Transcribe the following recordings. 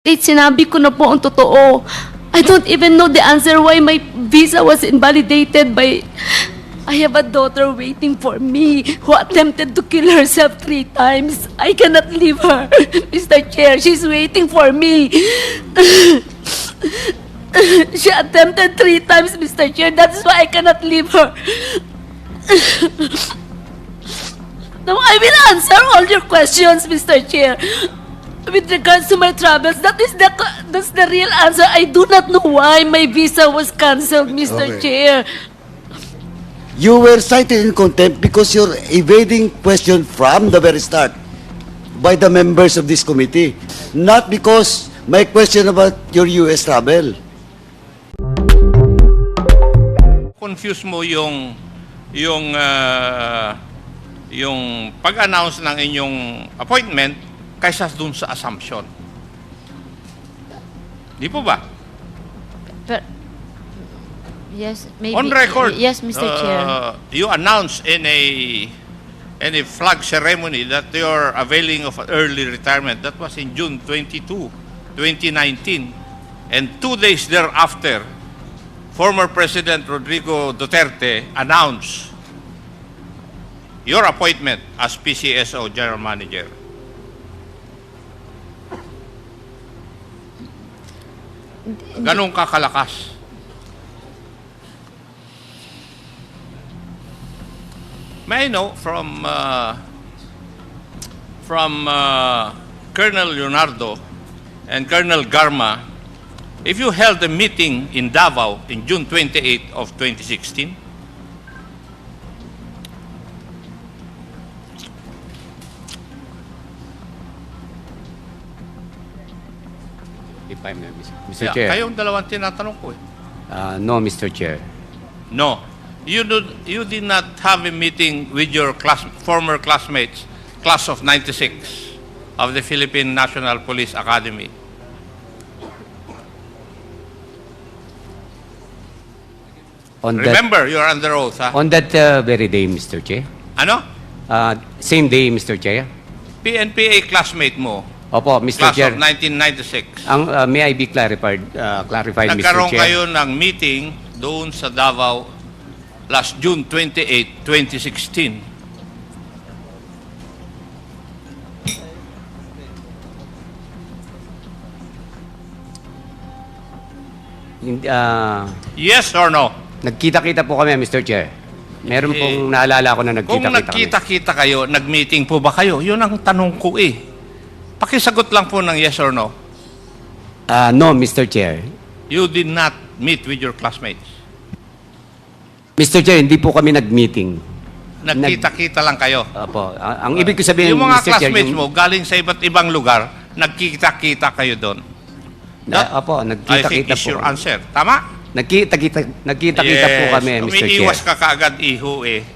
Sinabi ko na po ang totoo. I don't even know the answer why my visa was invalidated by... I have a daughter waiting for me who attempted to kill herself 3 times. I cannot leave her, Mr. Chair. She's waiting for me. She attempted 3 times, Mr. Chair. That's why I cannot leave her. Now, I will answer all your questions, Mr. Chair. With regards to my travels, that's the real answer. I do not know why my visa was cancelled, Mr. Okay. Chair. You were cited in contempt because you're evading question from the very start by the members of this committee, not because my question about your U.S. travel. Confuse mo yung pag-announce ng inyong appointment kaysa dun sa assumption. Di po ba? But, yes, maybe. On record, Yes, Mr. Chair. you announced in a flag ceremony that you are availing of early retirement. That was in June 22, 2019. And 2 days thereafter, former President Rodrigo Duterte announced your appointment as PCSO General Manager. Ganong kakalakas. May I know from Colonel Leonardo and Colonel Garma, if you held a meeting in Davao in June 28 of 2016, If I may, Mr. yeah, Chair. kayong dalawang tinatanong ko eh. No, Mr. Chair. No. You did not have a meeting with your former classmates, class of 96 of the Philippine National Police Academy. Remember, you're under oath, ha? On that very day, Mr. Chair. Ano? Same day, Mr. Chair. PNPA classmate mo, Opo, Mr. class Chair. of 1996. May I be clarified, Mr. Nagkaroon Chair? kayo ng meeting doon sa Davao last June 28, 2016. Yes or no? Nagkita-kita po kami, Mr. Chair. Meron pong naalala ko na Kung nagkita-kita kami. nagkita-kita kayo, nag-meeting po ba kayo? Yun ang tanong ko eh. Pakisagot lang po ng yes or no. No, Mr. Chair. You did not meet with your classmates. Mr. Chair, hindi po kami nag-meeting. Nagkita-kita lang kayo. Opo. Ang ibig ko sabihin, Yung mga Mr. Chair, classmates mo, galing sa iba't ibang lugar, nagkita-kita kayo doon. Opo, I think nagkita-kita is po. your answer. Tama? Nagkita po kami, Mr. Chair. Umiiwas ka kaagad, iho eh.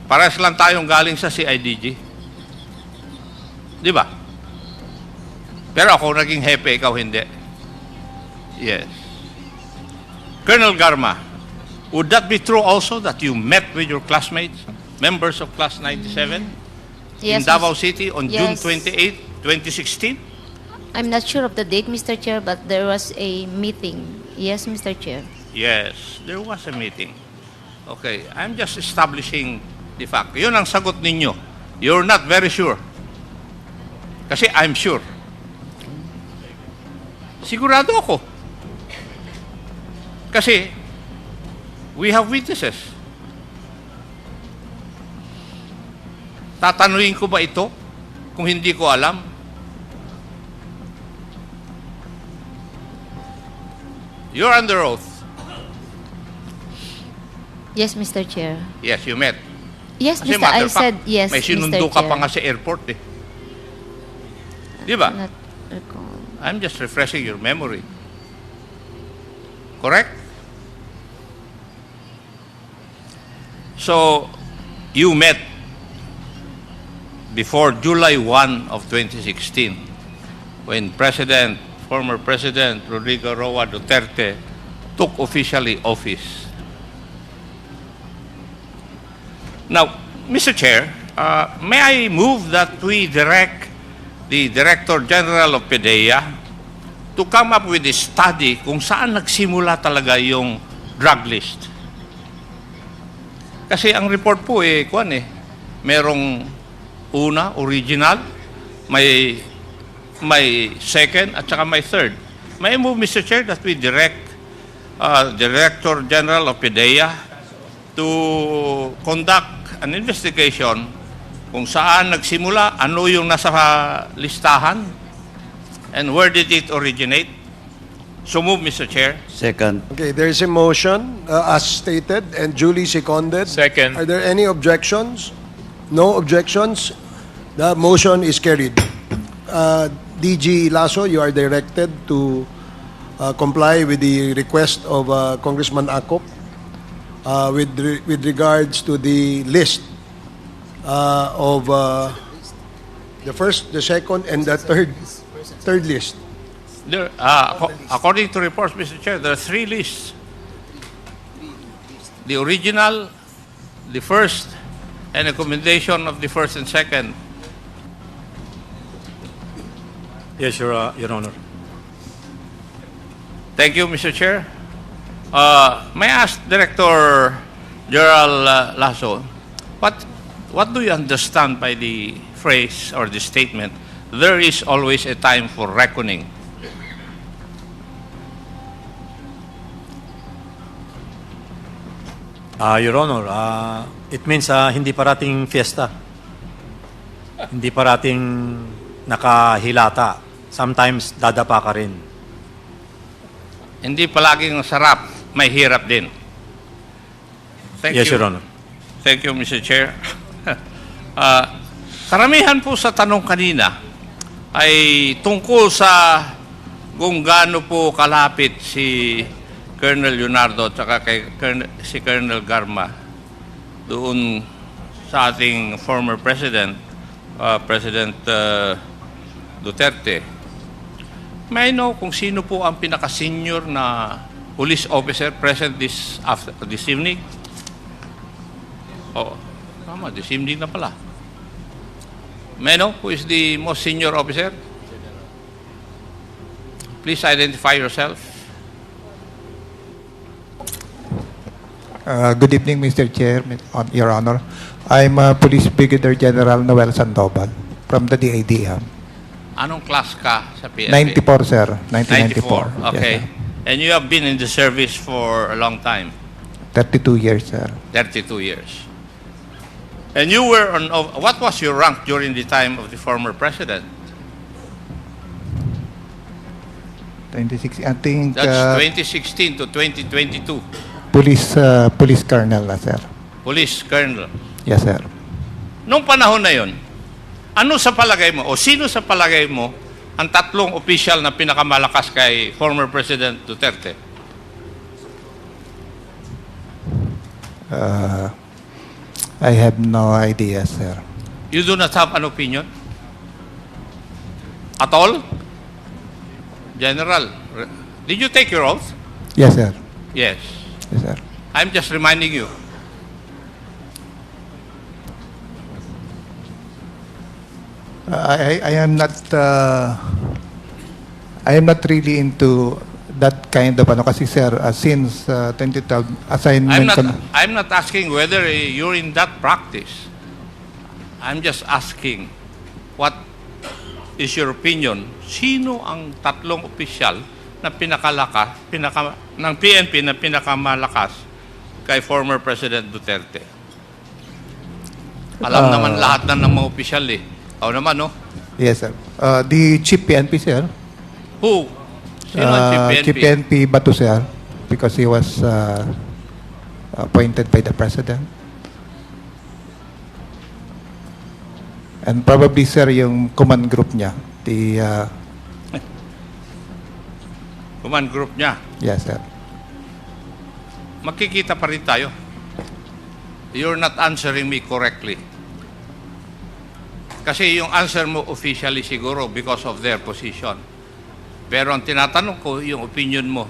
Pares lang tayong galing sa CIDG. Di ba? Pero ako naging hepe, ikaw hindi. Yes. Colonel Garma, would that be true also that you met with your classmates, members of Class 97, in Yes, Davao City on June yes. 28, 2016? I'm not sure of the date, Mr. Chair, but there was a meeting. Yes, Mr. Chair. Yes, there was a meeting. Okay, I'm just establishing the fact. Yun ang sagot ninyo. You're not very sure. Kasi I'm sure. Sigurado ako. Kasi we have witnesses. Tatanungin ko ba ito kung hindi ko alam? You're under oath. Yes, Mr. Chair. Yes, you met. Yes, Kasi Mr. matter I of fact, said yes, may Mr. sinundo ka Chair. pa nga sa airport eh. Di ba? Not recall. I'm just refreshing your memory. Correct? So, you met before July 1 of 2016 when former President Rodrigo Roa Duterte took officially office. Now, Mr. Chair, may I move that we direct the Director General of PDEA to come up with a study kung saan nagsimula talaga yung drug list. Kasi ang report po merong una, original, may second, at saka may third. May I move, Mr. Chair, that we direct Director General of PDEA to conduct an investigation kung saan nagsimula, ano yung nasa listahan, and where did it originate? So move, Mr. Chair. Second. Okay, there is a motion as stated and duly seconded. Second. Are there any objections? No objections. The motion is carried. DG Lasso, you are directed to comply with the request of Congressman Akop with regards to the list of the first, the second, and the third list. There, according to reports, Mr. Chair, there are three lists. The original, the first, and a commendation of the first and second. Yes, Your Honor. Thank you, Mr. Chair. May I ask Director General Lasso, what do you understand by the phrase or the statement, there is always a time for reckoning? Your Honor, it means hindi parating fiesta. Hindi parating nakahilata. Sometimes dadapa ka rin. Hindi palaging sarap, may hirap din. Thank Yes, you. Your Honor. Thank you, Mr. Chair. Karamihan po sa tanong kanina ay tungkol sa kung gaano po kalapit si Colonel Leonardo at saka si Colonel Garma doon sa ating former President, President Duterte. May I know kung sino po ang pinaka-senior na police officer present this evening? Oh, tama, this evening na pala. May I know who is the most senior officer? Please identify yourself. Good evening, Mr. Chair, Your Honor. I'm Police Brigadier General Noel Sandoval from the DADM. Anong class ka sa PNP? 94, sir. 1994. Okay. Yes, sir. And you have been in the service for a long time? 32 years, sir. 32 years. And you were on, what was your rank during the time of the former president? 26, I think, That's 2016 to 2022. police colonel, sir. Police colonel. Yes, sir. Nung panahon na yon, ano sa palagay mo o sino sa palagay mo ang tatlong opisyal na pinakamalakas kay former President Duterte? I have no idea, sir. You do not have an opinion? At all? General, did you take your oath? Yes, sir. Yes. Yes, sir. I'm just reminding you. I am not really into that kind of kasi sir since 2012 assignment I'm not asking whether you're in that practice. I'm just asking what is your opinion? Sino ang tatlong opisyal na ng PNP na pinakamalakas kay former President Duterte? Alam naman lahat ng mga opisyal eh. O naman, no? Yes, sir. The Chief PNP, sir. Who? Sino ang Chief PNP? Chief PNP Batu, sir, because he was appointed by the President. And probably, sir, yung command group niya. The, Command group niya. yes, sir. Makikita pa rin tayo. You're not answering me correctly. Kasi yung answer mo officially siguro because of their position. Pero ang tinatanong ko, yung opinion mo.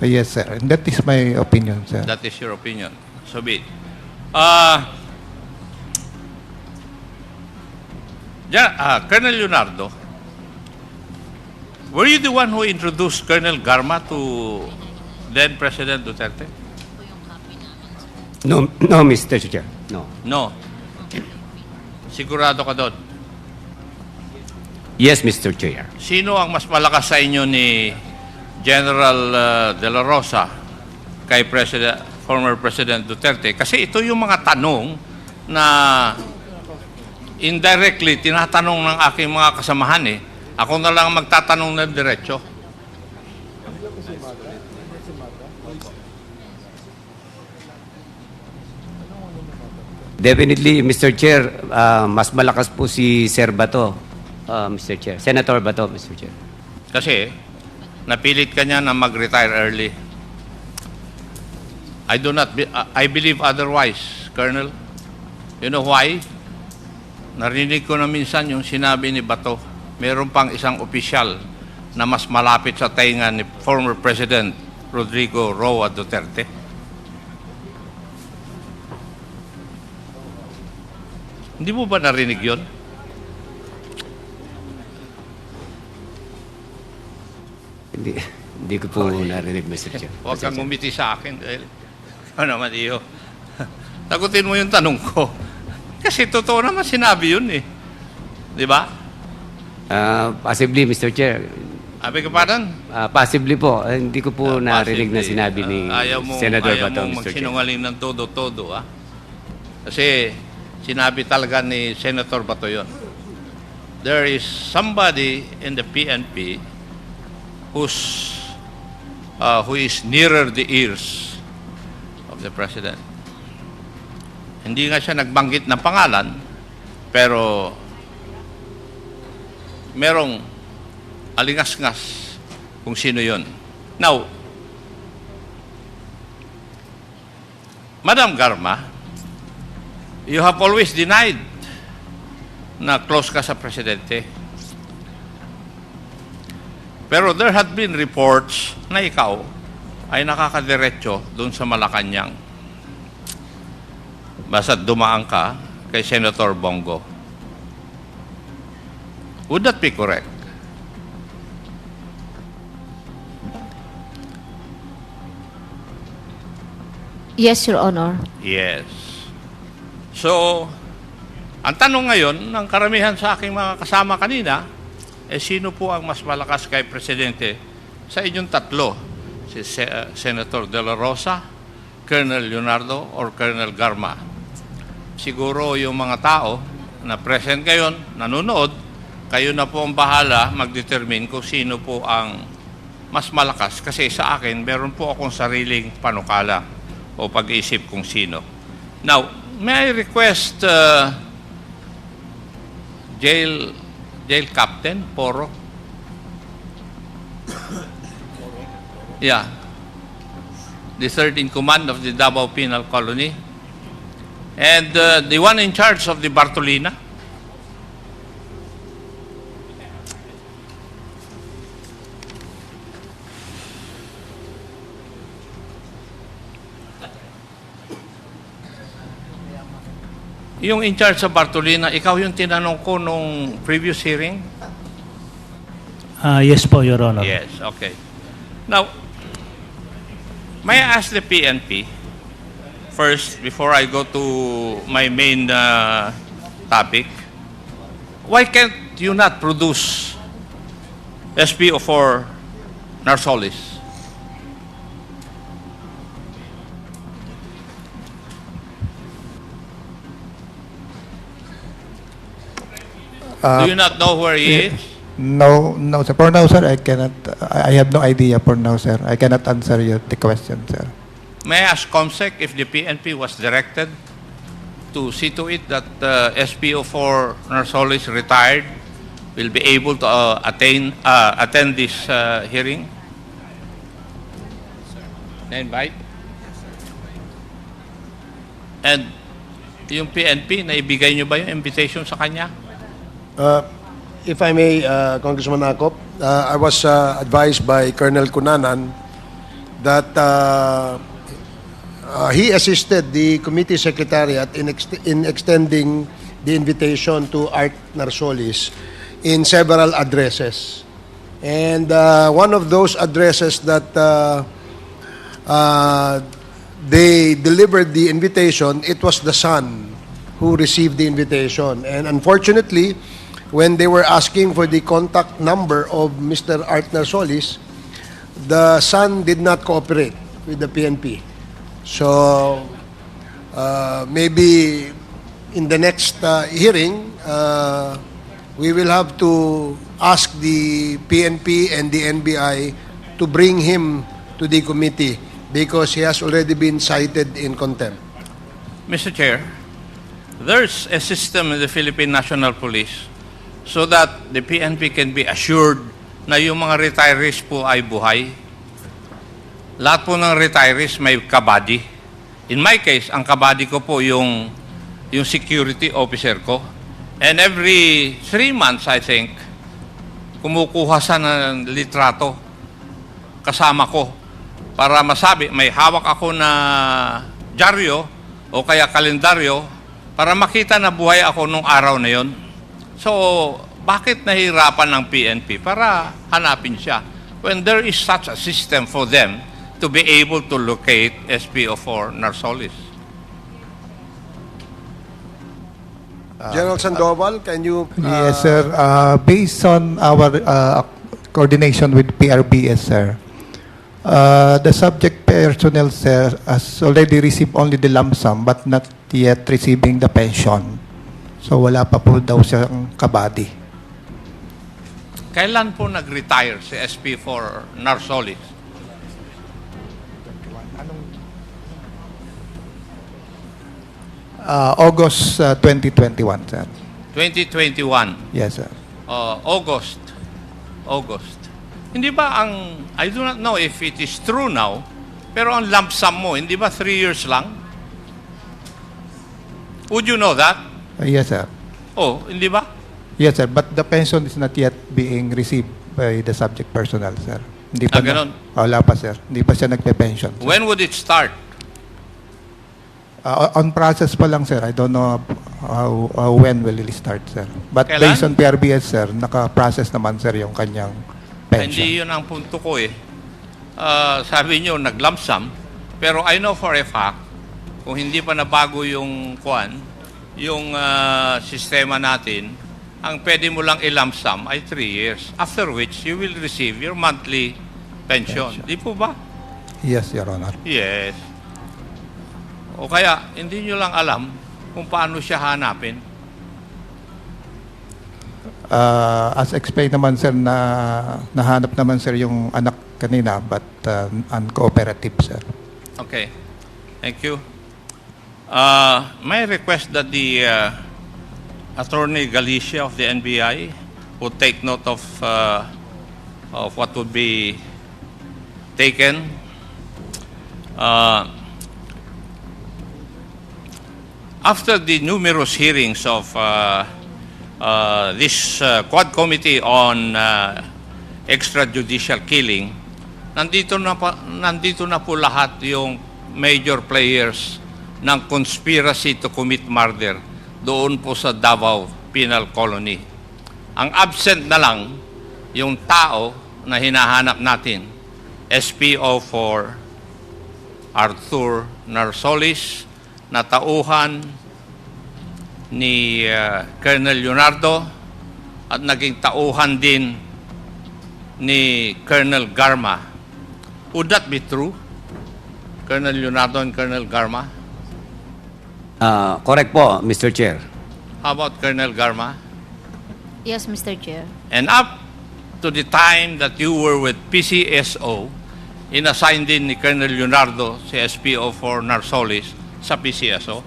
Yes, sir. And that is my opinion, sir. That is your opinion. So be it. Colonel Leonardo, Were you the one who introduced Colonel Garma to then President Duterte? No, Mr. Chair. No. No. Sigurado ka doon? Yes, Mr. Chair. Sino ang mas malakas sa inyo ni General De La Rosa kay former President Duterte? Kasi ito yung mga tanong na indirectly tinatanong ng aking mga kasamahan eh. Ako na lang magtatanong ng diretso. Definitely, Mr. Chair, mas malakas po si Sir Bato, Mr. Chair. Senator Bato, Mr. Chair. Kasi napilit ka niya na mag-retire early. I believe otherwise, Colonel. You know why? Narinig ko na minsan yung sinabi ni Bato, meron pang isang opisyal na mas malapit sa tainga ni former President Rodrigo Roa Duterte. Hindi mo ba narinig yun? Hindi ko po narinig, Mr. Chair. Huwag kang umiti sa akin dahil ano naman iyo. Tagutin mo yung tanong ko. Kasi totoo naman sinabi yun eh. Di ba? Possibly, Mr. Chair. Abi ka padan? Possibly po. Hindi ko po narinig na sinabi ni Senator Bato, Ayaw mo Mr. Chair. magsinungaling ng todo-todo, ah. Kasi sinabi talaga ni Senator Bato yun. There is somebody in the PNP who is nearer the ears of the President. Hindi nga siya nagbanggit ng pangalan, pero merong alingas-ngas kung sino yun. Now, Madam Garma, you have always denied na close ka sa Presidente. Pero there had been reports na ikaw ay nakakadiretso doon sa Malacanang. Basta't dumaan ka kay Senator Bongo. Would that be correct? Yes, Your Honor. Yes. So, ang tanong ngayon ng karamihan sa aking mga kasama kanina, sino po ang mas malakas kay Presidente sa inyong tatlo? Si Senator De La Rosa, Colonel Leonardo, or Colonel Garma? Siguro yung mga tao na present ngayon, nanonood, kayo na po ang bahala mag-determine kung sino po ang mas malakas. Kasi sa akin, meron po akong sariling panukala o pag-iisip kung sino. Now, may I request Jail Captain Poro? Yeah. The third in command of the Davao Penal Colony. And the one in charge of the Bartolina. Yung in charge sa Bartolina, ikaw yung tinanong ko nung previous hearing? Yes po, Your Honor. Yes, okay. Now, may I ask the PNP, first, before I go to my main topic, why can't you not produce SPO4 Narsolis? Do you not know where he is? No, sir. For now, sir, I cannot. I have no idea for now, sir. I cannot answer you the question, sir. May I ask COMSEC if the PNP was directed to see to it that SPO4 Narsolis retired will be able to attend this hearing? Na-invite? And yung PNP, naibigay nyo ba yung invitation sa kanya? If I may, Congressman Akop, I was advised by Colonel Cunanan that he assisted the committee secretariat in extending the invitation to Art Narsolis in several addresses. And one of those addresses that they delivered the invitation, it was the son who received the invitation. And unfortunately, when they were asking for the contact number of Mr. Artner Solis, the son did not cooperate with the PNP. So maybe in the next hearing, we will have to ask the PNP and the NBI to bring him to the committee because he has already been cited in contempt. Mr. Chair, there's a system in the Philippine National Police so that the PNP can be assured na yung mga retirees po ay buhay. Lahat po ng retirees may kabady. In my case, ang kabady ko po yung security officer ko. And every 3 months, I think, kumukuha sa ng litrato kasama ko para masabi, may hawak ako na dyaryo o kaya kalendaryo para makita na buhay ako nung araw na yon. So, bakit nahirapan ng PNP para hanapin siya when there is such a system for them to be able to locate SPO4 Narsolis? General Sandoval, can you... Yes, sir. Based on our coordination with PRBS, sir, the subject personnel, sir, has already received only the lump sum but not yet receiving the pension. So wala pa po daw siyang kabady. Kailan po nag-retire si SP4 Narsolis? August 2021, sir. 2021. Yes, sir. August. Hindi ba ang, I do not know if it is true now, pero ang lump sum mo, hindi ba 3 years lang? Would you know that? Yes, sir. Oh, hindi ba? Yes, sir. But the pension is not yet being received by the subject personnel, sir. Hindi pa ganun. Wala pa, sir. Hindi pa siya nagpe-pension, sir. When would it start? On process pa lang, sir. I don't know when will it start, sir. But Kailan? based on PRBS, sir, naka-process naman, sir, yung kanyang pension. Hindi yun ang punto ko eh. Sabi nyo, nag-lump sum, pero I know for a fact, kung hindi pa nabago yung yung sistema natin, ang pwede mo lang i-lump sum ay 3 years, after which you will receive your monthly pension. Di po ba? Yes, Your Honor. Yes. O kaya, hindi nyo lang alam kung paano siya hanapin. As explained naman, sir, na nahanap naman, sir, yung anak kanina, but uncooperative, sir. Okay. Thank you. May I request that the Attorney Galicia of the NBI would take note of what would be taken. After the numerous hearings of this Quad Committee on extrajudicial killing, nandito na po lahat yung major players ng conspiracy to commit murder doon po sa Davao Penal Colony. Ang absent na lang yung tao na hinahanap natin, SPO4 Arthur Narsolis, na tauhan ni Colonel Leonardo at naging tauhan din ni Colonel Garma. Would that be true? Colonel Leonardo and Colonel Garma? Correct po, Mr. Chair. How about Colonel Garma? Yes, Mr. Chair. And up to the time that you were with PCSO, inassign din ni Colonel Leonardo si SPO4 Narsolis sa PCSO.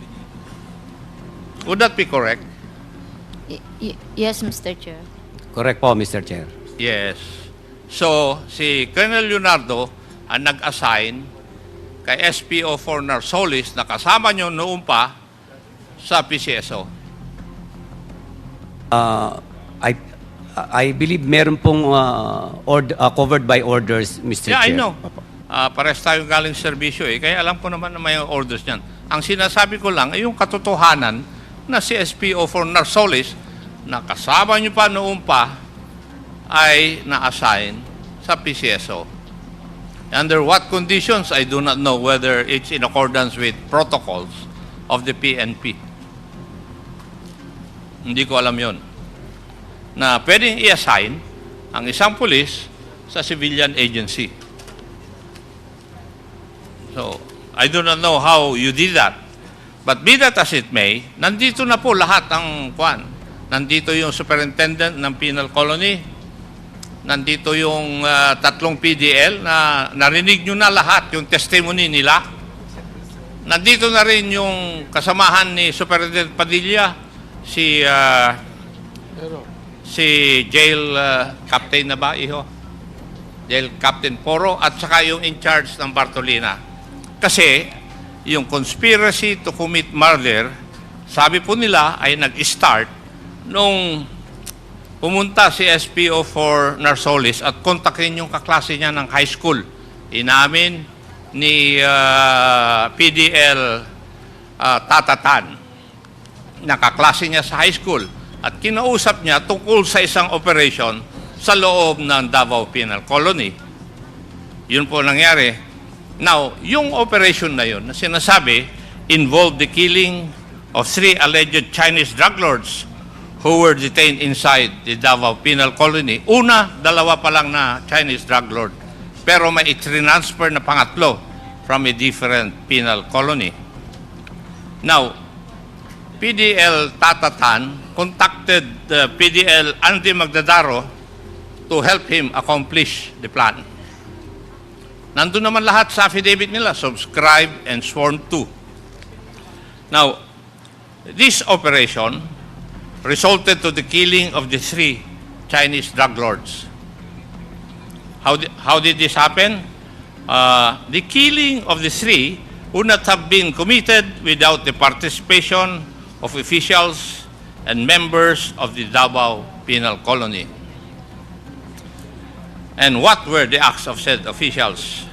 Would that be correct? Yes, Mr. Chair. Correct po, Mr. Chair. Yes. So, si Colonel Leonardo ang nag-assign kay SPO4 Narsolis na kasama nyo noon pa sa PCSO. I believe meron pong covered by orders, Mr. Yeah, Chair. I know. Pares tayo galing serbisyo eh. Kaya alam ko naman na may orders niyan. Ang sinasabi ko lang ay yung katotohanan na si SPO4 Narsolis na kasama nyo pa noon pa ay na-assign sa PCSO. Under what conditions, I do not know whether it's in accordance with protocols of the PNP. Hindi ko alam yon. Na pwedeng i-assign ang isang pulis sa civilian agency. So, I do not know how you did that. But be that as it may, nandito na po lahat ang kwan. Nandito yung superintendent ng penal colony. Nandito yung tatlong PDL na narinig nyo na lahat yung testimony nila. Nandito na rin yung kasamahan ni Superintendent Padilla, si jail captain na ba, iho? Jail Captain Poro, at saka yung in charge ng Bartolina. Kasi yung conspiracy to commit murder, sabi po nila ay nag-start nung pumunta si SPO for Narsoles at kontakin yung kaklase niya ng high school. Inamin ni PDL Tatatan, nakaklase niya sa high school, at kinausap niya tungkol sa isang operation sa loob ng Davao Penal Colony. Yun po nangyari. Now, yung operation na yun na sinasabi involved the killing of 3 alleged Chinese drug lords who were detained inside the Davao Penal Colony. Una, 2 pa lang na Chinese drug lord. Pero may i-transfer na pangatlo from a different penal colony. Now, PDL Tatatan contacted PDL Andy Magdadaro to help him accomplish the plan. Nandun naman lahat sa affidavit nila, subscribed and sworn to. Now, this operation resulted to the killing of the 3 Chinese drug lords. How did this happen? The killing of the 3 would not have been committed without the participation of officials and members of the Davao Penal Colony. And what were the acts of said officials?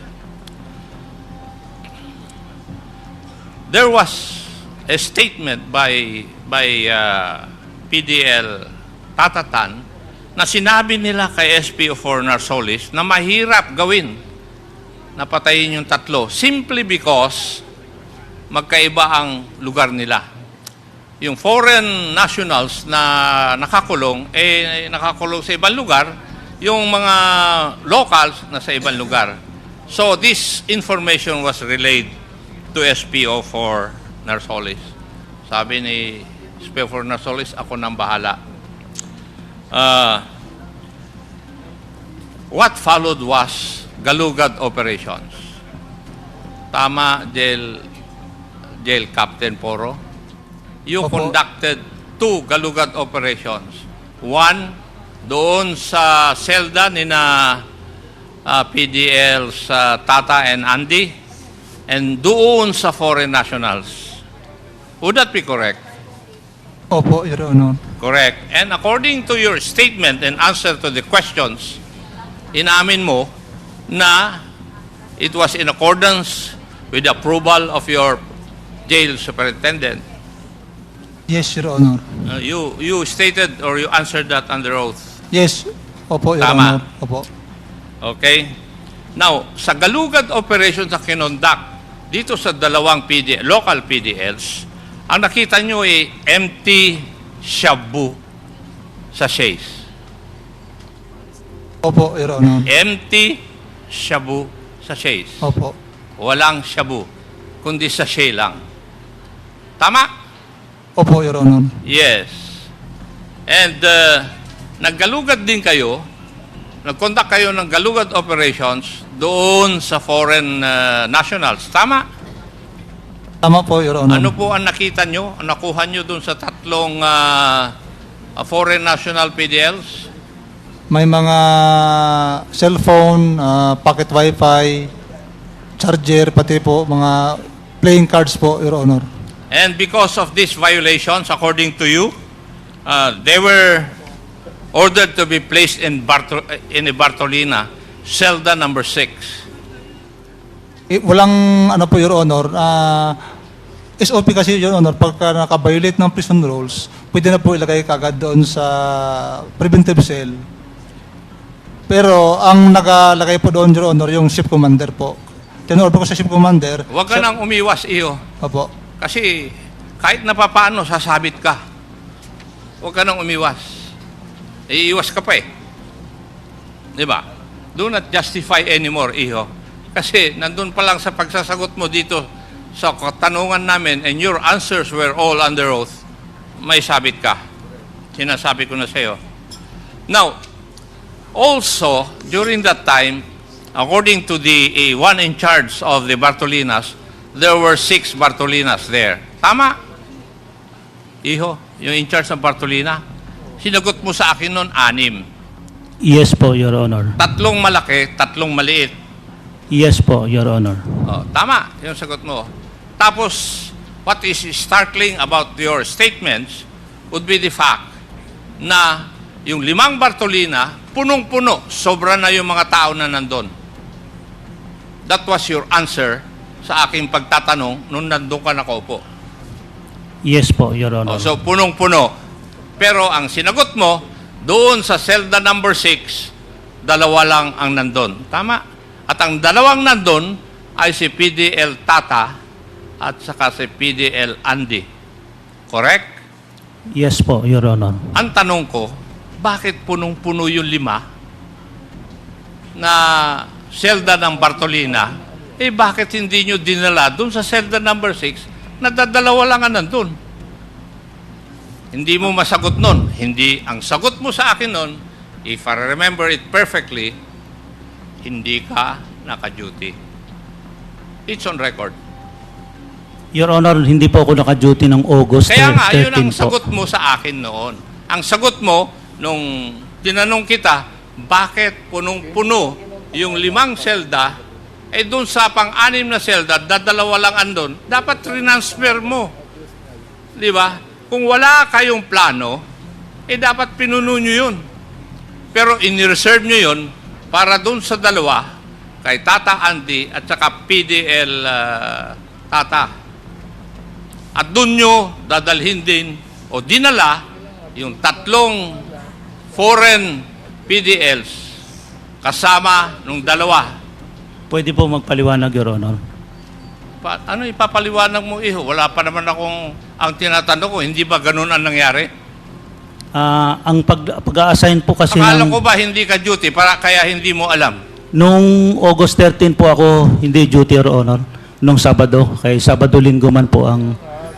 There was a statement by PDL Tatatan na sinabi nila kay SPO for Narsoles na mahirap gawin na patayin yung 3 simply because magkaiba ang lugar nila. Yung foreign nationals na nakakulong, nakakulong sa ibang lugar, yung mga locals na sa ibang lugar. So this information was relayed to SPO for Narsoles. Sabi ni SPO for Narsoles, ako nang bahala. What followed was galugad operations. Tama, Jail Captain Poro. You conducted 2 galugad operations. One, doon sa selda ni na PDL sa Tata and Andy, and doon sa foreign nationals. Would that be correct? Opo, Your Honor. Correct. And according to your statement and answer to the questions, inamin mo na it was in accordance with the approval of your jail superintendent. Yes, Your Honor. You stated or you answered that under oath. Yes, opo, Your Tama. Honor. Opo. Okay? Now, sa galugad operations na kinonduct dito sa 2 local PDLs, ang nakita nyo ay empty shabu sachets. Opo, Your Honor. Empty shabu sachets. Opo. Walang shabu, kundi sachet lang. Tama? Opo, Your Honor. Yes. And naggalugad din kayo, nag-conduct kayo ng galugad operations doon sa foreign nationals. Tama? Tama po, Your Honor. Ano po ang nakita nyo, ang nakuha nyo doon sa 3 foreign national PDLs? May mga cellphone, pocket wifi, charger, pati po mga playing cards po, Your Honor. And because of these violations, according to you, they were ordered to be placed in a Bartolina, Selda number 6. Walang ano po, Your Honor. SOP kasi, Your Honor, pagka nakabiolate ng prison rules, pwede na po ilagay kagad doon sa preventive cell. Pero ang nakalagay po doon, Your Honor, yung ship commander po. Tinorder ko sa ship commander. Huwag ka nang umiwas, iyo. Opo. Kasi kahit na papaano, sasabit ka. Huwag ka nang umiwas. Iiwas ka pa eh. Di ba? Do not justify anymore, iho. Kasi nandun pa lang sa pagsasagot mo dito sa katanungan namin and your answers were all under oath, may sabit ka. Sinasabi ko na sa iyo. Now, also, during that time, according to the one in charge of the Bartolinas, there were 6 Bartolinas there. Tama? Iho, yung in charge ng Bartolina. Sinagot mo sa akin noon 6. Yes po, Your Honor. 3 malaki, 3 maliit. Yes po, Your Honor. Oh, tama yung sagot mo. Tapos, what is startling about your statements would be the fact na yung 5 Bartolina, punong-puno, sobra na yung mga tao na nandun. That was your answer sa aking pagtatanong nung nandun ka nakaupo. Yes po, Your Oh, Honor. so, punong-puno. Pero ang sinagot mo, doon sa selda number 6, 2 lang ang nandun. Tama? At ang 2 nandun ay si PDL Tata at saka si PDL Andy. Correct? Yes po, Your Honor. Ang tanong ko, bakit punong-puno yung 5 na selda ng Bartolina? Eh bakit hindi nyo dinala doon sa selda number 6 na 2 lang ang nandun? Hindi mo masagot nun. Hindi. Ang sagot mo sa akin nun, if I remember it perfectly, hindi ka naka-duty. It's on record. Your Honor, hindi po ako naka-duty ng August 13 po. Kaya nga, yun ang sagot mo sa akin noon. Ang sagot mo, nung tinanong kita, bakit punong-puno yung 5 selda, eh doon sa pang-6 na selda, 2 lang andon, dapat transfer mo. Di ba? Kung wala kayong plano, eh dapat pinuno nyo yun. Pero in-reserve nyo yun para doon sa 2, kay Tata Andy at saka PDL Tata. At doon nyo dadalhin din o dinala yung 3 foreign PDLs kasama nung 2. Pwede po magpaliwanag, Your Honor. Ano ipapaliwanag mo, iho? Wala pa naman akong ang tinatanong ko, hindi ba ganun ang nangyari? Ang pag-a-assign po kasi Akala ko ba hindi ka duty para kaya hindi mo alam? nung August 13 po ako hindi duty, Your Honor. Nung Sabado. Kaya Sabado-Linggo man po ang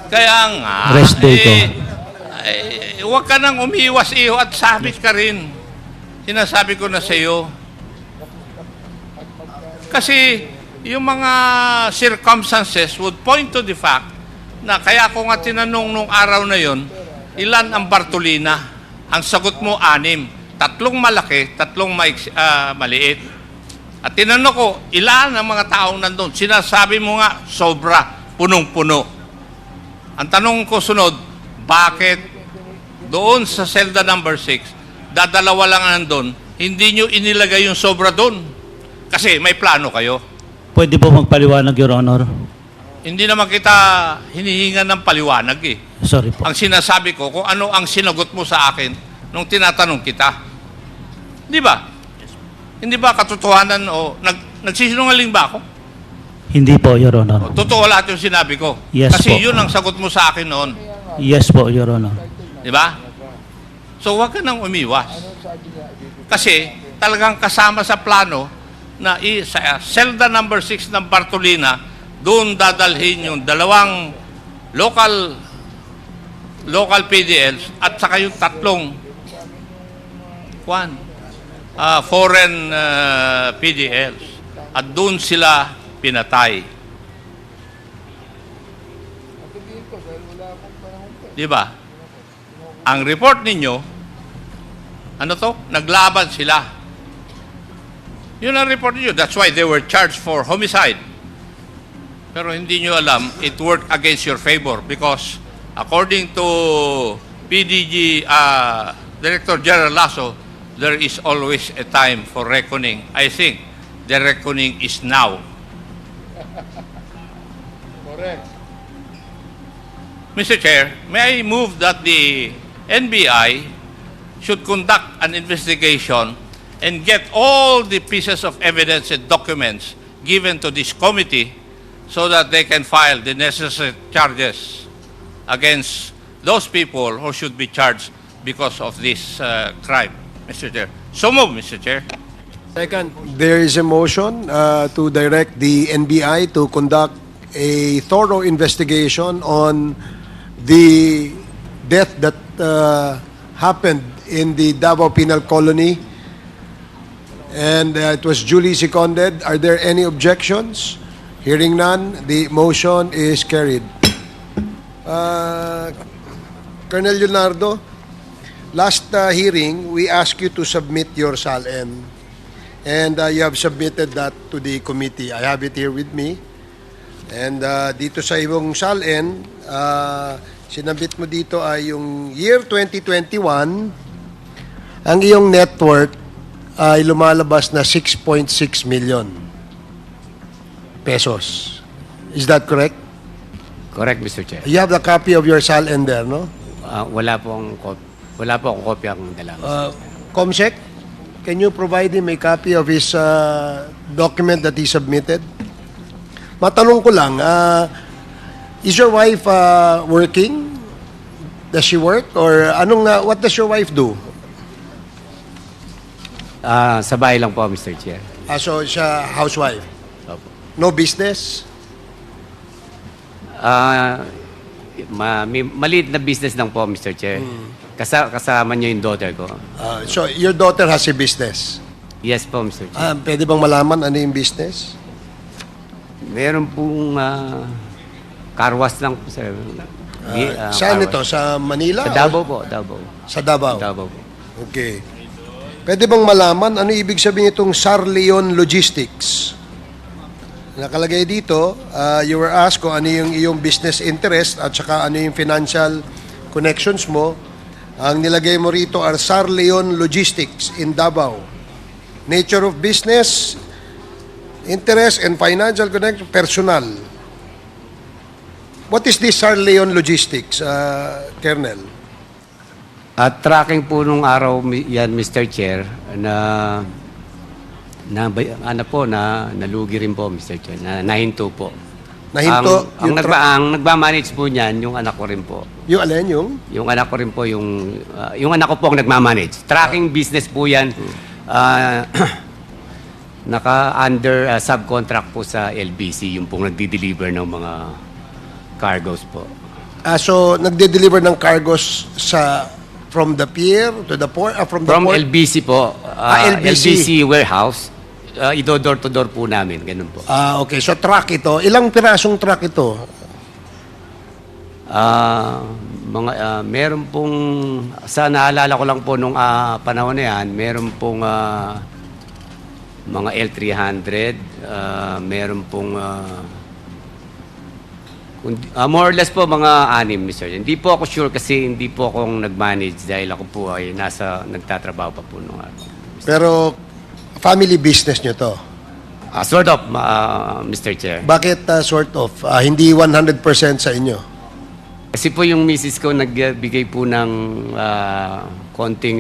Kaya nga, rest day ko. Huwag ka nang umiwas, iho, at sabit ka rin. Sinasabi ko na sa iyo. Kasi yung mga circumstances would point to the fact na kaya ko nga tinanong nung araw na yon, ilan ang Bartolina? Ang sagot mo, 6. 3 malaki, 3 maliit. At tinanong ko, ilan ang mga taong nandun? Sinasabi mo nga, sobra, punong-puno. Ang tanong ko sunod, bakit doon sa selda number 6, 2 lang nandun, hindi nyo inilagay yung sobra doon? Kasi may plano kayo. Pwede po magpaliwanag, Your Honor. Hindi naman kita hinihingan ng paliwanag eh. Sorry po. Ang sinasabi ko, kung ano ang sinagot mo sa akin nung tinatanong kita. Di ba? Hindi ba katotohanan o nagsisinungaling ba ako? Hindi po, Your Honor. Totoo lahat yung sinabi ko. Yes Kasi po. yun ang sagot mo sa akin noon. Yes po, Your Honor. Di ba? So huwag ka nang umiwas. Kasi talagang kasama sa plano na sa selda number 6 ng Bartolina, doon dadalhin yung 2 local PDLs at saka yung 3 foreign PDLs. At doon sila pinatay. Di ba? Ang report ninyo, ano to? Naglaban sila. Yun ang report ninyo. That's why they were charged for homicide. Pero hindi nyo alam, it worked against your favor because according to PDG Director General Lasso, there is always a time for reckoning. I think the reckoning is now. Correct. Mr. Chair, may I move that the NBI should conduct an investigation and get all the pieces of evidence and documents given to this committee so that they can file the necessary charges against those people who should be charged because of this crime, Mr. Chair. So move, Mr. Chair. Second, there is a motion to direct the NBI to conduct a thorough investigation on the death that happened in the Davao Penal Colony, and it was duly seconded. Are there any objections? Hearing none, the motion is carried. Colonel Leonardo, last hearing, we asked you to submit your SALN, and you have submitted that to the committee. I have it here with me. And dito sa iyong SALN, sinabit mo dito ay yung year 2021, ang iyong net worth ay lumalabas na 6.6 million pesos. Is that correct? Correct, Mr. Chair. You have the copy of your SALN there, no? Wala po akong kopya ang dala. Comsec, can you provide him a copy of his document that he submitted? Matanong ko lang, is your wife working? Does she work? Or what does your wife do? Sa bahay lang po, Mr. Chair. So, siya housewife? Opo. No business? Maliit na business lang po, Mr. Chair. Kasama niyo yung daughter ko. So, your daughter has a business? Yes po, Mr. Chair. Pwede bang malaman ano yung business? Meron pong car wash lang po, sir. Saan car ito? wash. Sa Manila? Sa Davao po, Davao. Sa Davao? Davao po. Okay. Pwede bang malaman ano ibig sabihin itong Sarleon Logistics? Nakalagay dito, you were asked kung ano yung iyong business interest at saka ano yung financial connections mo. Ang nilagay mo rito are Sarleon Logistics in Davao. Nature of business, interest and financial connection, personal. What is this Sarleon Logistics, Colonel? At tracking po nung araw yan, Mr. Chair, nalugi rin po, Mr. Chair, nahinto po. Nahinto? Ang nagmamanage po niyan, yung anak ko rin po. Yung alin yung? Yung anak ko rin po, yung anak ko po ang nagmamanage. Tracking business po yan. Naka-under subcontract po sa LBC, yung pong nagdi-deliver ng mga cargos po. So, nagde-deliver ng cargos from the pier to the port? From the port? LBC po. LBC warehouse. Door to door po namin. Ganun po. Okay. So, truck ito. Ilang pirasong truck ito? Meron pong, sa naalala ko lang po nung panahon na yan, meron pong mga L300, meron pong more or less po mga 6, Mr. Hindi po ako sure kasi hindi po akong nag-manage dahil ako po ay nagtatrabaho pa po nung araw. Pero family business nyo to? Sort of, Mr. Chair. Bakit sort of? Hindi 100% sa inyo? Kasi po yung misis ko nagbigay po ng konting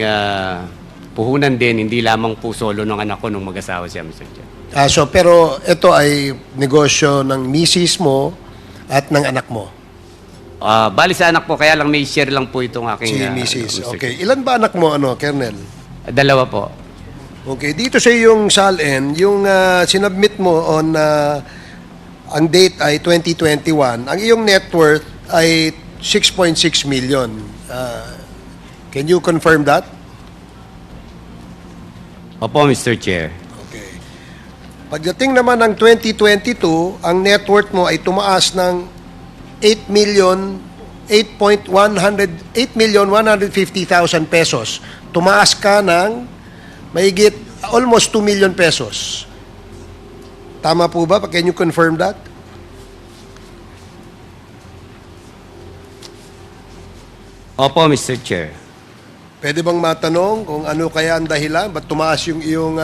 puhunan din, hindi lamang po solo ng anak ko nung mag-asawa siya, Mr. Chair. Pero ito ay negosyo ng misis mo at ng anak mo? Bali sa anak po, kaya lang may share lang po itong aking... Si misis. Okay. Ilan ba anak mo, Colonel? 2 po. Okay. Dito sa yung SALN, yung sinubmit mo on ang date ay 2021, ang iyong net worth ay 6.6 million. Can you confirm that? Opo, Mr. Chair. Okay. Pagdating naman ng 2022, ang net worth mo ay tumaas ng 8,150,000 pesos. Tumaas ka ng mahigit almost 2 million pesos. Tama po ba? Can you confirm that? Opo, Mr. Chair. Pwede bang matanong kung ano kaya ang dahilan? Ba't tumaas yung iyong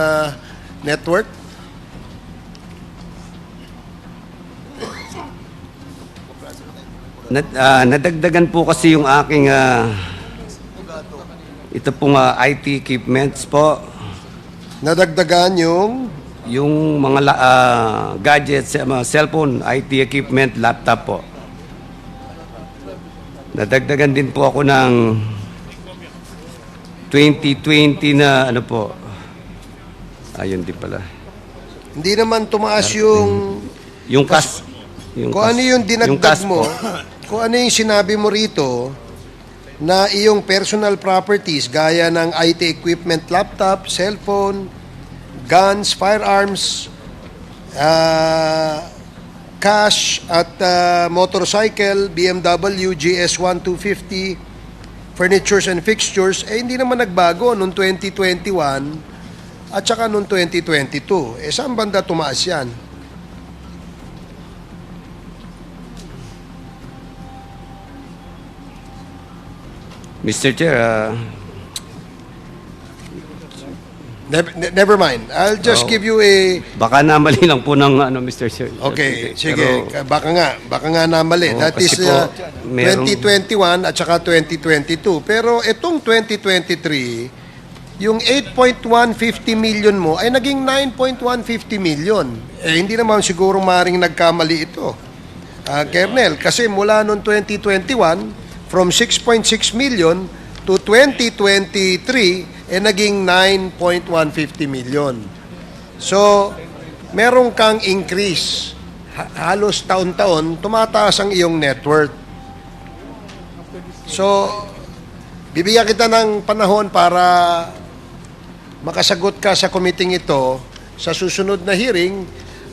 net worth? Nadagdagan po kasi yung aking ito pong IT equipments po. Nadagdagan Yung mga gadgets, mga cellphone, IT equipment, laptop po. Nadagdagan din po ako ng 2020 na ano po. Ayun din pala. Hindi naman tumaas yung... Yung kas. Kung ano yung dinagdag mo, kung ano yung sinabi mo rito, na iyong personal properties, gaya ng IT equipment, laptop, cellphone, guns, firearms, cash at motorcycle, BMW, GS1 250, furnitures and fixtures, hindi naman nagbago noong 2021 at saka noong 2022. Saan banda tumaas yan? Mr. Chair, Never mind. I'll just give you a... baka namali lang po ng Mr. Chair. Okay, sige. Baka nga namali. That is kasi po, merong- 2021 at saka 2022. Pero itong 2023, yung 8.150 million mo ay naging 9.150 million. Hindi naman siguro maring nagkamali ito. Kernel, kasi mula noong 2021, from 6.6 million to 2023, naging 9.150 million. So, meron kang increase. Halos taon-taon, tumataas ang iyong net worth. So, bibigyan kita ng panahon para makasagot ka sa committee ito. Sa susunod na hearing,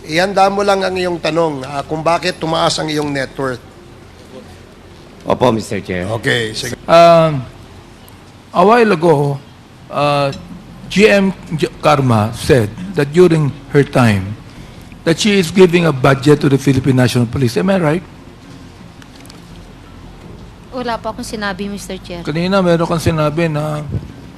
ihanda mo lang ang iyong tanong kung bakit tumaas ang iyong net worth. Opo, Mr. Chair. Okay, sige. A while ago, GM Garma said that during her time, that she is giving a budget to the Philippine National Police. Am I right? Wala po akong sinabi, Mr. Chair. Kanina meron kang sinabi na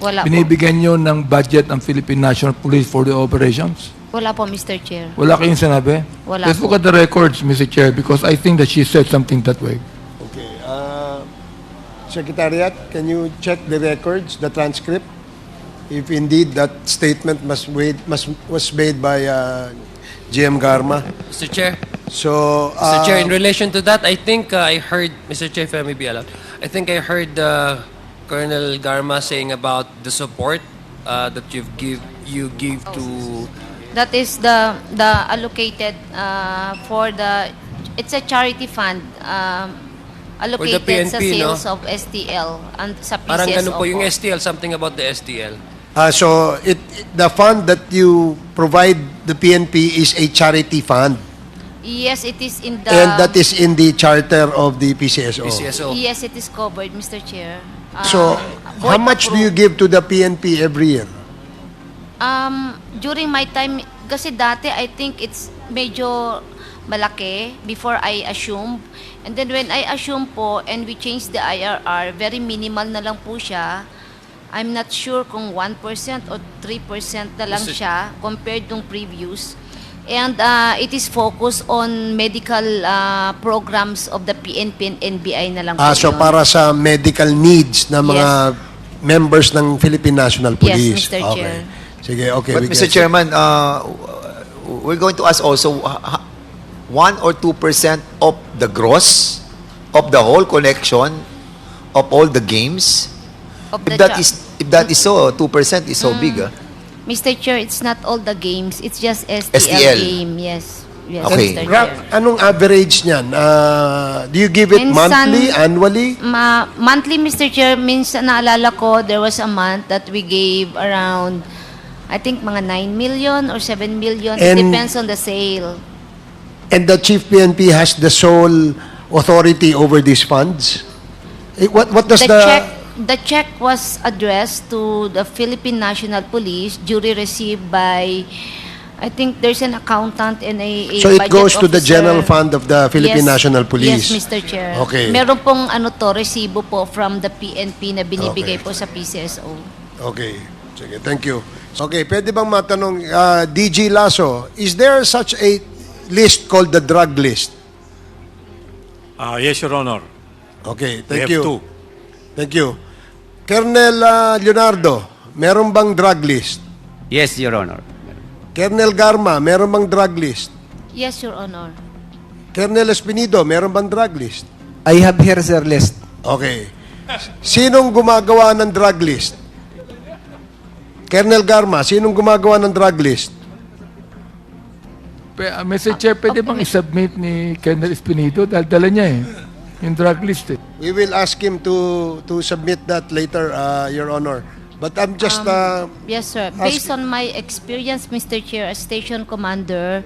Wala po. binibigyan nyo ng budget ng Philippine National Police for the operations. Wala po, Mr. Chair. Wala kayong sinabi? Wala Let's po. look at the records, Mr. Chair, because I think that she said something that way. Okay. Secretariat, can you check the records, the transcript? If indeed that statement was made by GM Garma. Mr. Chair, So, Mr. Chair, in relation to that, I think I heard, Mr. Chair, if I may be allowed, I think I heard Colonel Garma saying about the support that you give to... That is the allocated for the... It's a charity fund allocated sa PNP, no? sales of STL and sa PCSO Parang ganun po, yung po. STL, something about the STL. so the fund that you provide the PNP is a charity fund, Yes, it is in the... and that is in the charter of the PCSO. PCSO. Yes, it is covered, Mr. Chair. So, how board much do you approved. give to the PNP every year? During my time, kasi dati I think it's medyo malaki before I assume. And then when I assume po and we change the IRR, very minimal na lang po siya. I'm not sure kung 1% or 3% na lang siya compared nung previous. And it is focused on medical programs of the PNP and NBI na lang po So yun. para sa medical needs ng mga members ng Philippine National Police. Yes, Mr. Okay. Chair. Sige, okay. But we Mr. get it. Chairman, we're going to ask also 1 or 2% of the gross of the whole collection of all the games. Of If the that is so, 2% is so big. Mr. Chair, it's not all the games. It's just STL, STL. game. Yes. Yes, Okay. Mr. Chair. Anong average niyan? Do you give it Minsan- monthly, annually? Monthly, Mr. Chair, minsan naalala ko, there was a month that we gave around, I think, mga 9 million or 7 million. It And- depends on the sale. And the Chief PNP has the sole authority over these funds? What does The check was addressed to the Philippine National Police, duly received by, I think there's an accountant and a So it budget goes to the officer. general fund of the Philippine Yes. National Police? Yes, Mr. Chair. Okay. Meron pong resibo po from the PNP na binibigay Okay. po sa PCSO. Okay. Sige, thank you. Okay, pwede bang matanong, DG Lasso, is there such a list called the drug list? Yes, Your Honor. Okay, We thank have you. two. Thank you. Colonel Leonardo, meron bang drug list? Yes, Your Honor. Colonel Garma, meron bang drug list? Yes, Your Honor. Colonel Espinido, meron bang drug list? I have here, sir, list. Okay. Sinong gumagawa ng drug list? Colonel Garma, sinong gumagawa ng drug list? Mr. Chair, pwede bang isubmit ni Colonel Espinido? Dala niya eh. Yung drug list eh. We will ask him to submit that later, Your Honor. But I'm just... Yes, sir. Based on my experience, Mr. Chair, as station commander,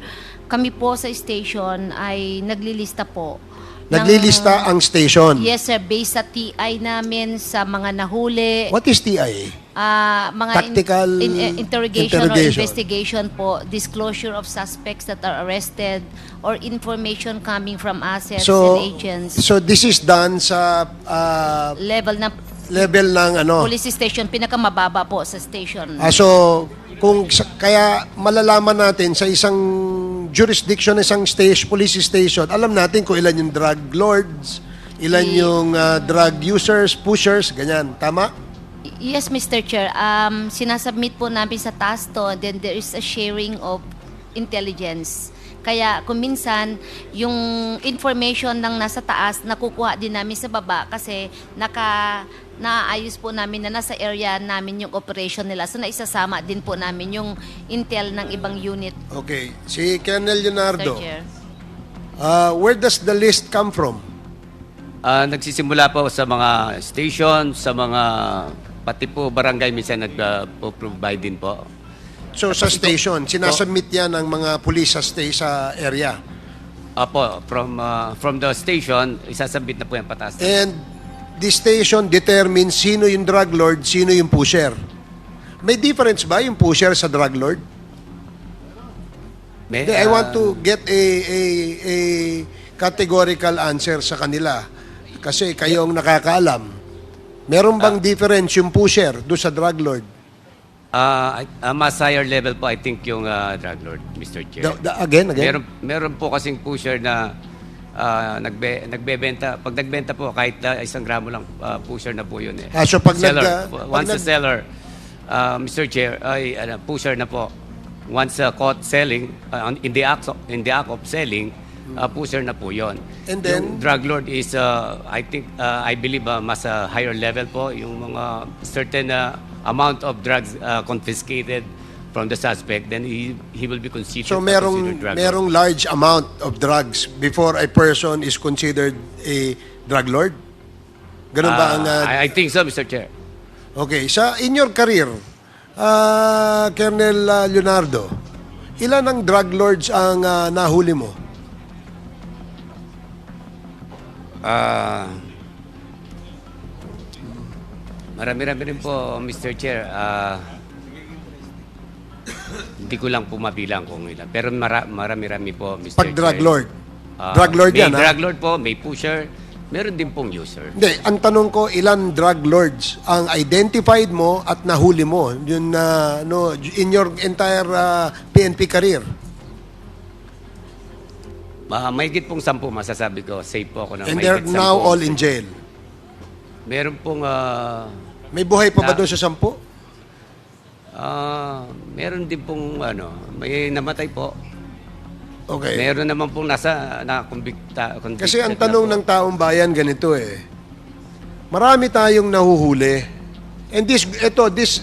kami po sa station ay naglilista po. Naglilista ang station. Yes, sir. Based sa TI namin, sa mga nahuli. What is TI? Mga Tactical interrogation or investigation po, disclosure of suspects that are arrested, or information coming from assets and agents. So this is done sa Level ng ano? police station, pinakamababa po sa station. So kaya malalaman natin sa isang jurisdiction, isang police station, alam natin kung ilan yung drug lords, ilan yung drug users, pushers, ganyan. Tama? Yes, Mr. Chair. Sinasubmit po namin sa task to, then there is a sharing of intelligence. Kaya kung minsan, yung information ng nasa taas, nakukuha din namin sa baba kasi naayos po namin na nasa area namin yung operation nila. So naisasama din po namin yung intel ng ibang unit. Okay. Si Colonel Leonardo, Mr. Chair. Where does the list come from? Nagsisimula po sa mga station, sa mga pati po barangay minsan nagpo-provide din po. So sa station, sinasubmit yan ng mga police sa area? Apo, from the station, isasubmit na po yan pataas. And the station determines sino yung drug lord, sino yung pusher. May difference ba yung pusher sa drug lord? I want to get a categorical answer sa kanila. Kasi kayo ang nakakaalam. Meron bang difference yung pusher doon sa drug lord? Mas higher level po, I think, yung drug lord, Mr. Chair. Again? Meron po kasing pusher na nagbebenta. Pag nagbenta po, kahit 1 gramo lang, pusher na po yun eh. So pag Once a seller, Mr. Chair, ay pusher na po. Once caught selling, in the act of selling, pusher na po yun. And then, yung drug lord is, I believe, mas higher level po. Yung mga certain amount of drugs confiscated from the suspect, then he will be considered. So merong large amount of drugs before a person is considered a drug lord? Ganun ba ang... I think so, Mr. Chair. Okay. In your career, Colonel Leonardo, ilan ang drug lords ang nahuli mo? Marami-rami rin po, Mr. Chair. Hindi ko lang po mabilang kung ilan. Pero marami-rami po, Mr. Chair. Pag drug lord? Drug lord yan, May drug lord po, may pusher, meron din pong user. Hindi, ang tanong ko, ilan drug lords ang identified mo at nahuli mo yun, in your entire PNP career? Mahigit pong 10, masasabi ko. Safe po ako na And mahigit they're 10. now all in jail? Meron pong... may buhay pa ba doon sa 10? Meron din pong may namatay po. Okay. Meron naman pong na-convicted. Kasi ang tanong ng taong bayan ganito eh. Marami tayong nahuhuli. And this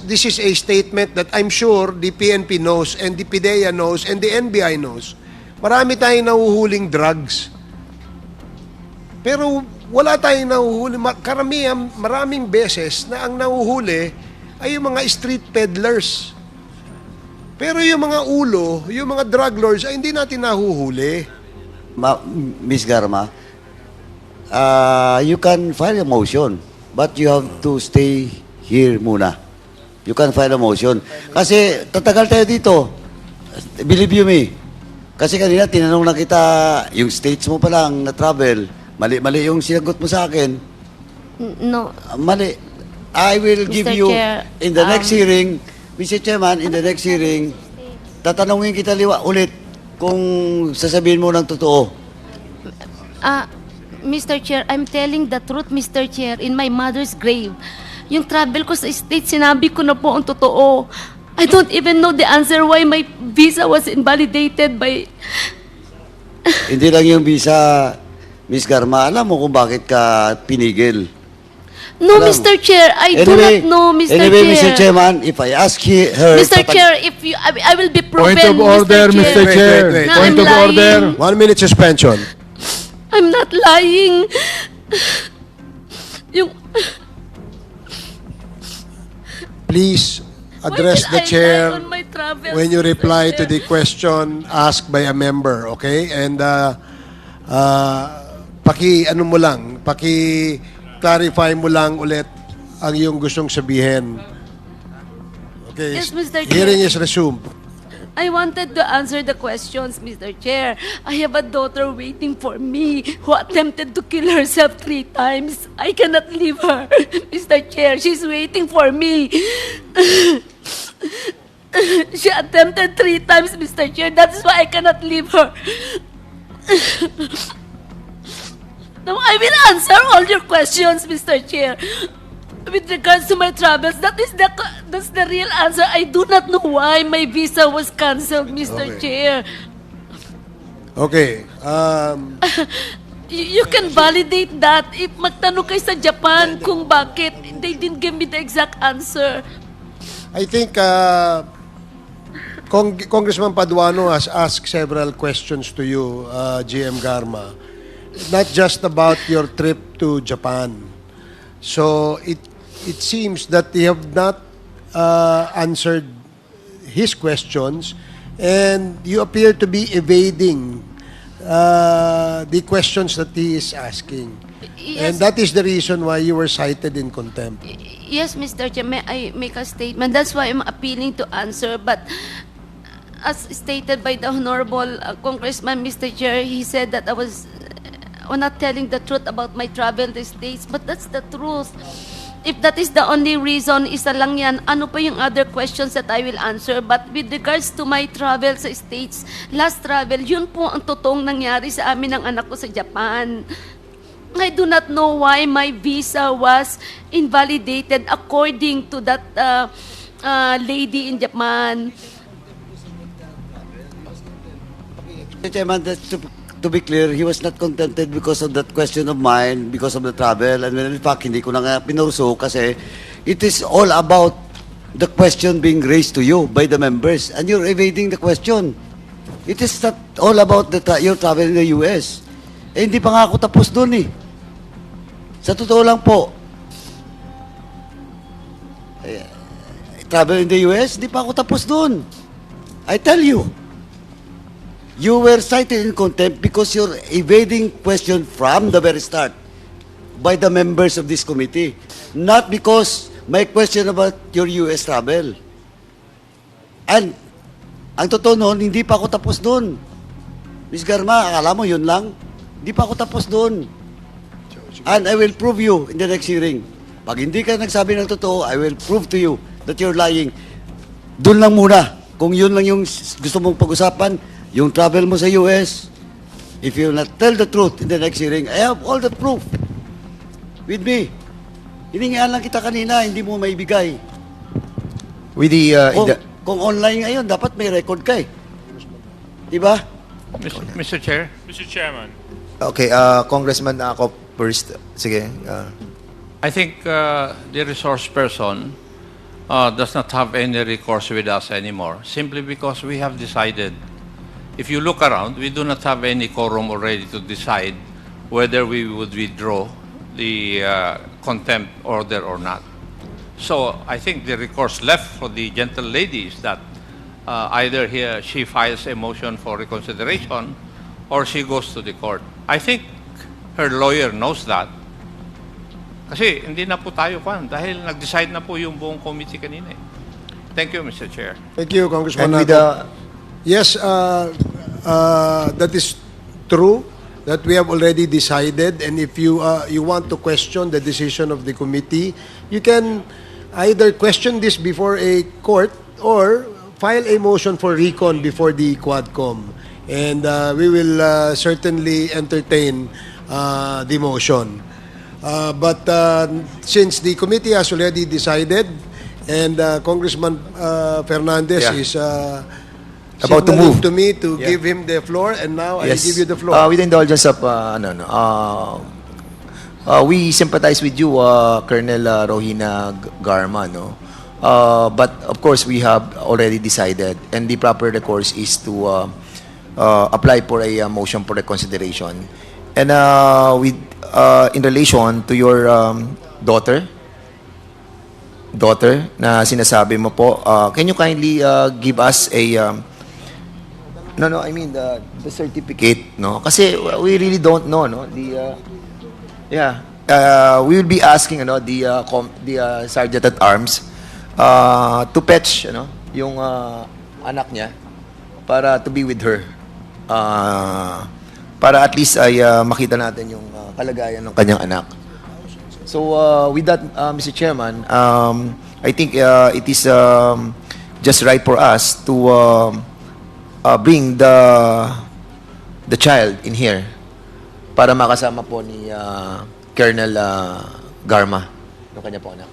is a statement that I'm sure the PNP knows and the PDEA knows and the NBI knows. Marami tayong nahuhuling drugs. Pero wala tayong nahuhuli. Maraming beses na ang nahuhuli ay yung mga street peddlers. Pero yung mga ulo, yung mga drug lords, ay hindi natin nahuhuli. Ms. Garma, you can file a motion, but you have to stay here muna. You can file a motion. Kasi tatagal tayo dito. Believe you me. Kasi kanina tinanong na kita, yung states mo pa lang na travel, mali-mali yung sinagot mo sa akin. No. Mali. I will give Mr. you, Chair, in the next hearing, Mr. Chairman, in the next hearing, tatanungin kita ulit kung sasabihin mo ng totoo. Mr. Chair, I'm telling the truth, Mr. Chair, in my mother's grave. Yung travel ko sa state, sinabi ko na po ang totoo. I don't even know the answer why my visa was invalidated by... Hindi lang yung visa, Miss Garma. Alam mo kung bakit ka pinigil. No, Alam. Mr. Chair, I do not know, Mr. Anyway, Chair. Mr. Chairman, if I ask her... Mr. Chair, if you, I will be proven, Point of order, Mr. Chair. Wait. na Point I'm of order. lying. 1 minute suspension. I'm not lying. Yung... Please address Why the did I chair lie on my travels, when you Mr. reply to Chair? the question asked by a member, okay? And ano mo lang, clarify mo lang ulit ang iyong gustong sabihin. Okay. Yes, Mr. Chair. Hearing is resumed. I wanted to answer the questions, Mr. Chair. I have a daughter waiting for me who attempted to kill herself 3 times. I cannot leave her, Mr. Chair. She's waiting for me. She attempted 3 times, Mr. Chair. That's why I cannot leave her. Now, I will answer all your questions, Mr. Chair. With regards to my travels, that's the real answer. I do not know why my visa was cancelled, Mr. Okay. Chair. Okay. You can validate that if magtanong kayo sa Japan kung bakit. They didn't give me the exact answer. I think Congressman Paduano has asked several questions to you, GM Garma. Not just about your trip to Japan. So it seems that you have not answered his questions, and you appear to be evading the questions that he is asking. Yes. And that is the reason why you were cited in contempt. Yes, Mr. Chair, may I make a statement? That's why I'm appealing to answer. But as stated by the Honorable Congressman, Mr. Chair, he said that I was not telling the truth about my travel these days. But that's the truth. If that is the only reason, isa lang yan, ano pa yung other questions that I will answer? But with regards to my travel sa States, last travel, yun po ang totoong nangyari sa amin ng anak ko sa Japan. I do not know why my visa was invalidated according to that lady in Japan. Mr. Chairman, to be clear, he was not contented because of that question of mine, because of the travel. And in fact, hindi ko na nga pinurso kasi it is all about the question being raised to you by the members. And you're evading the question. It is not all about your travel in the US. Eh, hindi pa nga ako tapos dun eh. Sa totoo lang po, travel in the US, hindi pa ako tapos dun. I tell you. You were cited in contempt because you're evading question from the very start by the members of this committee. Not because may question about your US travel. And, ang totoo noon, hindi pa ako tapos doon. Ms. Garma, akala mo yun lang? Hindi pa ako tapos doon. And I will prove you in the next hearing. Pag hindi ka nagsabi ng totoo, I will prove to you that you're lying. Doon lang muna. Kung yun lang yung gusto mong pag-usapan, yung travel mo sa US, if you will not tell the truth in the next hearing, I have all the proof with me. Hiningihan lang kita kanina, hindi mo maibigay. With the, Kung online ngayon, dapat may record ka eh. Diba? Mr. Chair? Mr. Chairman. Okay, Congressman ako first. Sige. I think the resource person does not have any recourse with us anymore, simply because we have decided. If you look around, we do not have any quorum already to decide whether we would withdraw the contempt order or not. So I think the recourse left for the gentle lady is that either she files a motion for reconsideration or she goes to the court. I think her lawyer knows that. Kasi hindi na po tayo dahil nag-decide na po yung buong committee kanina. Thank you, Mr. Chair. Thank you, Congressman. And with the, yes, that is true, that we have already decided, and if you want to question the decision of the committee, you can either question this before a court or file a motion for recon before the Quadcom. And we will certainly entertain the motion. But since the committee has already decided, And Congressman Fernandez Yeah. is About to signaling move. to me to Yeah. give him the floor, and now Yes. I give you the floor. With the indulgence of, we sympathize with you, Colonel Royina Garma, no? But of course, we have already decided, and the proper recourse is to apply for a motion for reconsideration. And with in relation to your daughter na sinasabi mo po, can you kindly give us a no, I mean the certificate, no? Kasi we really don't know, no? We will be asking, the Sergeant at Arms to fetch, yung anak niya para to be with her. Para at least ay makita natin yung kalagayan ng kanyang anak. So with that, Mr. Chairman, I think it is just right for us to bring the child in here para makasama po ni Colonel Garma, yung kanya po anak.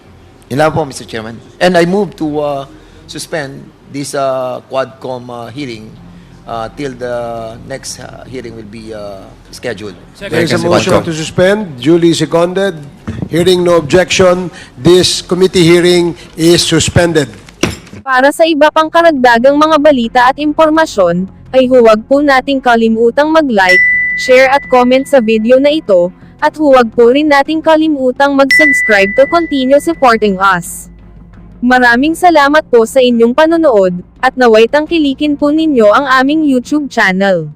Yun lang po, Mr. Chairman. And I move to suspend this Quadcom hearing till the next hearing will be scheduled. There is a motion to suspend, duly seconded. Hearing no objection, this committee hearing is suspended. Para sa iba pang karagdagang mga balita at impormasyon, ay huwag po nating kalimutang mag-like, share at comment sa video na ito, at huwag po rin nating kalimutang mag-subscribe to continue supporting us. Maraming salamat po sa inyong panonood, at naway tangkilikin po ninyo ang aming YouTube channel.